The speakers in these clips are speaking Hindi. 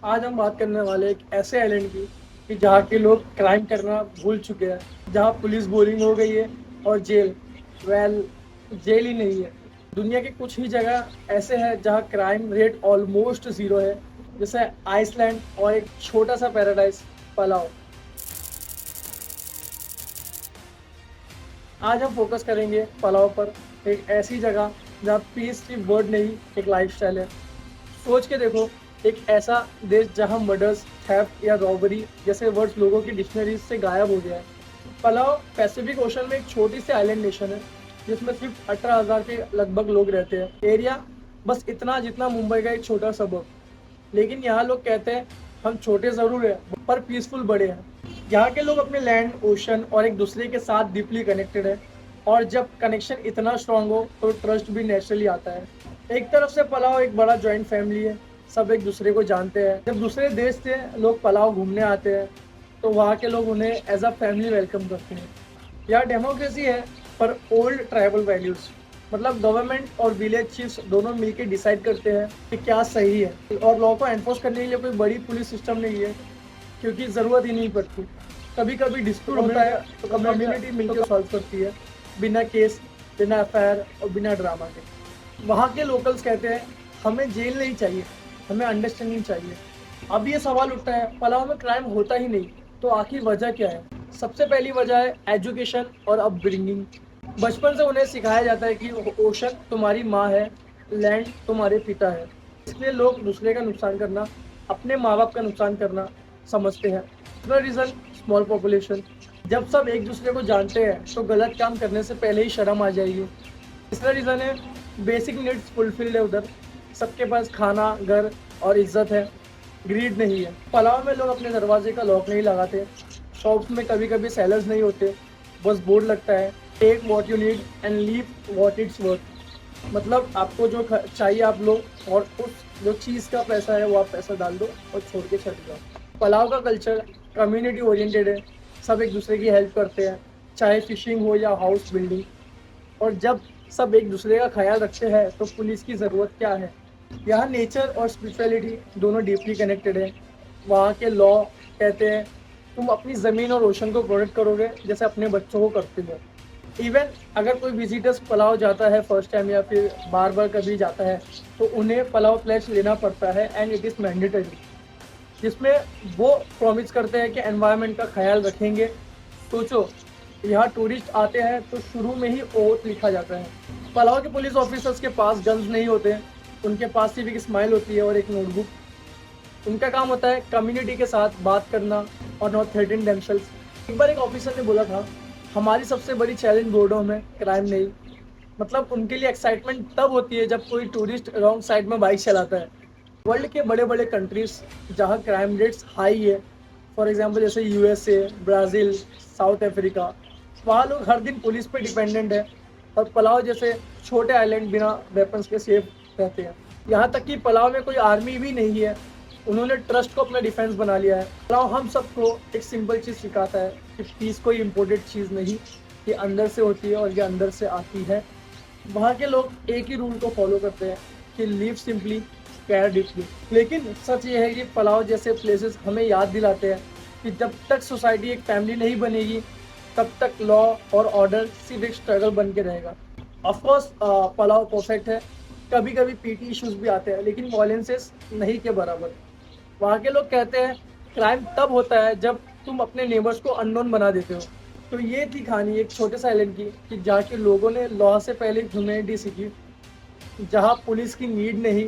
आज हम बात करने वाले एक ऐसे आइलैंड की कि जहाँ के लोग क्राइम करना भूल चुके हैं, जहाँ पुलिस बोरिंग हो गई है और वेल जेल ही नहीं है। दुनिया के कुछ ही जगह ऐसे हैं जहाँ क्राइम रेट ऑलमोस्ट ज़ीरो है, जैसे आइसलैंड और एक छोटा सा पैराडाइज पलाव। आज हम फोकस करेंगे पलाव पर, एक ऐसी जगह जहाँ पीस की वर्ड नहीं, एक लाइफस्टाइल है। सोच के देखो, एक ऐसा देश जहां मर्डर्स, थेफ्ट या रॉबरी जैसे वर्ड्स लोगों की डिक्शनरीज से गायब हो गया है। पलाव पैसिफिक ओशन में एक छोटी सी आइलैंड नेशन है, जिसमें सिर्फ 18,000 के लगभग लोग रहते हैं। एरिया बस इतना जितना मुंबई का एक छोटा सबब। लेकिन यहाँ लोग कहते हैं हम छोटे ज़रूर हैं पर पीसफुल बड़े हैं। यहाँ के लोग अपने लैंड, ओशन और एक दूसरे के साथ डीपली कनेक्टेड है। और जब कनेक्शन इतना स्ट्रांग हो तो ट्रस्ट भी नेचुरली आता है। एक तरफ से पलाव एक बड़ा जॉइंट फैमिली है, सब एक दूसरे को जानते हैं। जब दूसरे देश से लोग पलाव घूमने आते हैं तो वहाँ के लोग उन्हें एज अ फैमिली वेलकम करते हैं। यहाँ डेमोक्रेसी है पर ओल्ड ट्राइबल वैल्यूज, मतलब गवर्नमेंट और विलेज चीफ्स दोनों मिलकर डिसाइड करते हैं कि क्या सही है। और लॉ को एनफोर्स करने के लिए कोई बड़ी पुलिस सिस्टम नहीं है, क्योंकि ज़रूरत ही नहीं पड़ती। कभी कभी डिस्प्यूट होता है तो कम्युनिटी मिलकर सॉल्व करती है, बिना केस, बिना एफआईआर और बिना ड्रामा के। वहाँ के लोकल्स कहते हैं हमें जेल नहीं चाहिए, हमें अंडरस्टैंडिंग चाहिए। अब ये सवाल उठता है, पलाव में क्राइम होता ही नहीं तो आखिर वजह क्या है? सबसे पहली वजह है एजुकेशन और अपब्रिंगिंग। बचपन से उन्हें सिखाया जाता है कि ओशन तुम्हारी माँ है, लैंड तुम्हारे पिता है। इसलिए लोग दूसरे का नुकसान करना अपने माँ बाप का नुकसान करना समझते हैं। दूसरा रीज़न स्मॉल पॉपुलेशन। जब सब एक दूसरे को जानते हैं तो गलत काम करने से पहले ही शर्म आ जाएगी। तीसरा रीज़न है बेसिक नीड्स फुलफिल्ड है उधर, सबके पास खाना, घर और इज्जत है, ग्रीड नहीं है। पलाव में लोग अपने दरवाजे का लॉक नहीं लगाते, शॉप्स में कभी कभी सेलर्स नहीं होते, बस बोर्ड लगता है take what you need and leave what it's worth. मतलब आपको जो चाहिए आप लो, और उस जो चीज़ का पैसा है वो आप पैसा डाल दो और छोड़ के चले जाओ। पलाव का कल्चर कम्युनिटी ओरिएंटेड है, सब एक दूसरे की हेल्प करते हैं, चाहे फिशिंग हो या हाउस बिल्डिंग। और जब सब एक दूसरे का ख्याल रखते हैं तो पुलिस की ज़रूरत क्या है? यहाँ नेचर और स्पिरिचुअलिटी दोनों डीपली कनेक्टेड है। वहाँ के लॉ कहते हैं तुम अपनी ज़मीन और ओशन को प्रोटेक्ट करोगे जैसे अपने बच्चों को करते हो। इवन अगर कोई विजिटर्स पलाव जाता है फर्स्ट टाइम या फिर बार बार कभी जाता है तो उन्हें पलाव प्लेज लेना पड़ता है, एंड इट इज़ मैंडेटरी, जिसमें वो प्रॉमिस करते हैं कि एनवायरनमेंट का ख्याल रखेंगे। सोचो, यहाँ टूरिस्ट आते हैं तो शुरू में ही ओथ लिखा जाता है। पलाव के पुलिस ऑफिसर्स के पास गन्स नहीं होते, उनके पास सिर्फ एक स्माइल होती है और एक नोटबुक। उनका काम होता है कम्युनिटी के साथ बात करना और नॉट थ्रेटन देमसेल्व्स। एक बार एक ऑफिसर ने बोला था हमारी सबसे बड़ी चैलेंज बोर्डों में क्राइम नहीं। मतलब उनके लिए एक्साइटमेंट तब होती है जब कोई टूरिस्ट रॉन्ग साइड में बाइक चलाता है। वर्ल्ड के बड़े बड़े कंट्रीज जहाँ क्राइम रेट्स हाई है, फॉर एग्जांपल जैसे यूएसए, ब्राज़ील, साउथ अफ्रीका, वहाँ लोग हर दिन पुलिस पे डिपेंडेंट है। और पलाव जैसे छोटे आइलैंड बिना वेपन्स के सेफ रहते हैं। यहाँ तक कि पलाव में कोई आर्मी भी नहीं है, उन्होंने ट्रस्ट को अपना डिफेंस बना लिया है। पलाव हम सबको एक सिंपल चीज़ सिखाता है कि पीस कोई इम्पोर्टेड चीज़ नहीं, ये अंदर से होती है और ये अंदर से आती है। वहाँ के लोग एक ही रूल को फॉलो करते हैं कि लिव सिंपली, केयर डीपली। लेकिन सच ये है कि पलाव जैसे प्लेसेस हमें याद दिलाते हैं कि जब तक सोसाइटी एक फैमिली नहीं बनेगी तब तक लॉ और ऑर्डर सिर्फ एक स्ट्रगल बन के रहेगा। ऑफकोर्स पलाव परफेक्ट है, कभी कभी पीटी इश्यूज भी आते हैं, लेकिन वॉयलेंसेस नहीं के बराबर। वहाँ के लोग कहते हैं क्राइम तब होता है जब तुम अपने नेबर्स को अननोन बना देते हो। तो ये थी कहानी एक छोटे सा आइलैंड की, कि जहाँ के लोगों ने लॉ से पहले ह्यूमैनिटी सीखी, जहाँ पुलिस की नीड नहीं,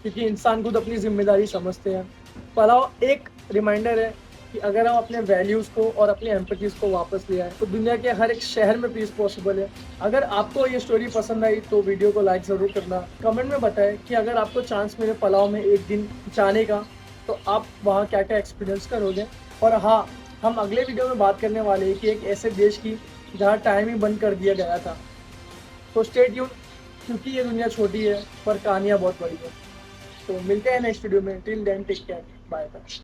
क्योंकि इंसान खुद अपनी जिम्मेदारी समझते हैं। पलाव एक रिमाइंडर है कि अगर हम अपने वैल्यूज़ को और अपनी एम्पैथीज़ को वापस ले आए तो दुनिया के हर एक शहर में पीस पॉसिबल है। अगर आपको ये स्टोरी पसंद आई तो वीडियो को लाइक ज़रूर करना। कमेंट में बताएं कि अगर आपको चांस मिले पलाव में एक दिन जाने का तो आप वहाँ क्या क्या एक्सपीरियंस करोगे। और हाँ, हम अगले वीडियो में बात करने वाले हैं कि एक ऐसे देश की जहाँ टाइम ही बंद कर दिया गया था। तो स्टे ट्यून, क्योंकि ये दुनिया छोटी है पर कहानियाँ बहुत बड़ी है। तो मिलते हैं नेक्स्ट वीडियो में। Till then take care, bye bye.